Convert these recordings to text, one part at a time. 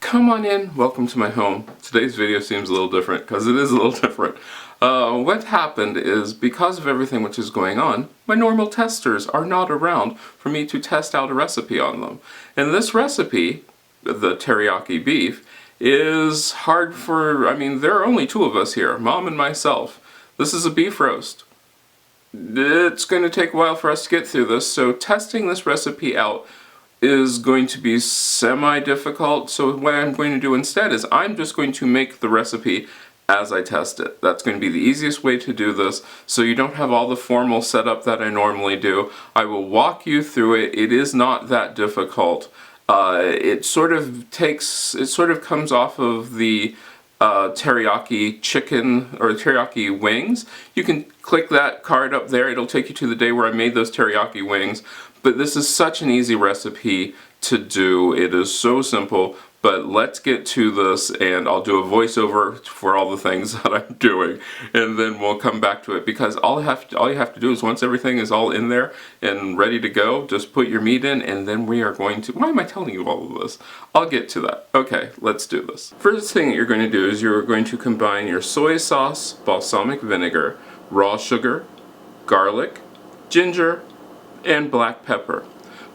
Come on in, welcome to my home. Today's video seems a little different because it is a little different. What happened is, because of everything which is going on, my normal testers are not around for me to test out a recipe on them. And this recipe, the teriyaki beef, is hard for, there are only two of us here, Mom and myself. This is a beef roast. It's going to take a while for us to get through this, so testing this recipe out is going to be semi-difficult. So what I'm going to do instead is I'm just going to make the recipe as I test it. That's going to be the easiest way to do this, so you don't have all the formal setup that I normally do. I will walk you through it. It is not that difficult. It sort of comes off of the teriyaki chicken or teriyaki wings. You can click that card up there. It'll take you to the day where I made those teriyaki wings. But this is such an easy recipe to do. It is so simple. But let's get to this, and I'll do a voiceover for all the things that I'm doing, and then we'll come back to it, because all you have to do is, once everything is all in there and ready to go, just put your meat in, and then we are going to... Why am I telling you all of this? I'll get to that. Okay, let's do this. First thing that you're going to do is you're going to combine your soy sauce, balsamic vinegar, raw sugar, garlic, ginger, and black pepper.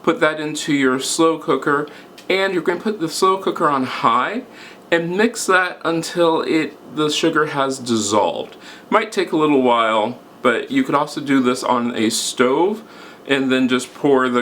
Put that into your slow cooker, and you're going to put the slow cooker on high and mix that until the sugar has dissolved. Might take a little while, but you could also do this on a stove and then just pour on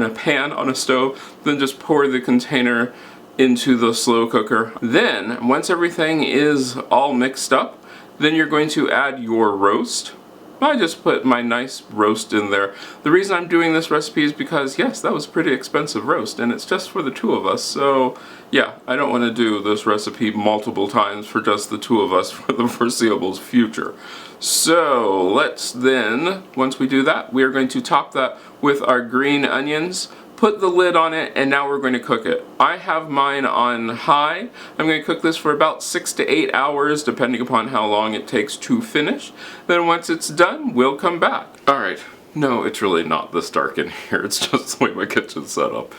a pan on a stove, then just pour the container into the slow cooker. Then, once everything is all mixed up, then you're going to add your roast. I just put my nice roast in there. The reason I'm doing this recipe is because, yes, that was a pretty expensive roast, and it's just for the two of us, so yeah, I don't want to do this recipe multiple times for just the two of us for the foreseeable future. So let's then, once we do that, we are going to top that with our green onions, put the lid on it, and now we're going to cook it. I have mine on high. I'm going to cook this for about 6 to 8 hours, depending upon how long it takes to finish. Then once it's done, we'll come back. Alright, no, it's really not this dark in here. It's just the way my kitchen's set up.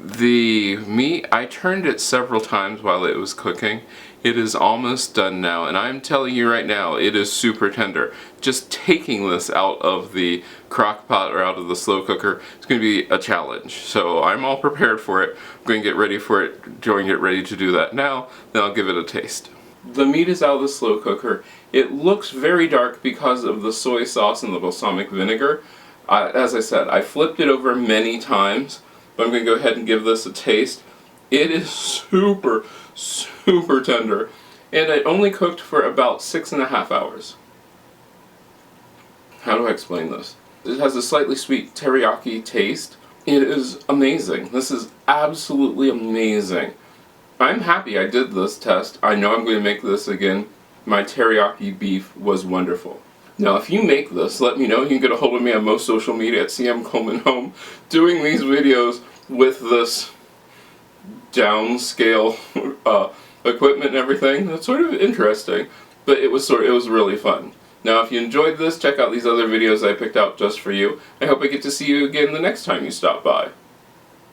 The meat, I turned it several times while it was cooking. It is almost done now, and I'm telling you right now, it is super tender. Just taking this out of the crock pot or out of the slow cooker is going to be a challenge. So I'm all prepared for it. I'm going to get ready for it, going to get ready to do that now, then I'll give it a taste. The meat is out of the slow cooker. It looks very dark because of the soy sauce and the balsamic vinegar. As I said, I flipped it over many times, but I'm going to go ahead and give this a taste. It is super tender, and it only cooked for about 6.5 hours. How do I explain this? It has a slightly sweet teriyaki taste. It is amazing. This is absolutely amazing. I'm happy I did this test. I know I'm going to make this again. My teriyaki beef was wonderful. Now, if you make this, let me know. You can get a hold of me on most social media at CM Coleman Home, doing these videos with this downscale equipment and everything. That's sort of interesting, but it was really fun. Now, if you enjoyed this, check out these other videos I picked out just for you. I hope I get to see you again the next time you stop by.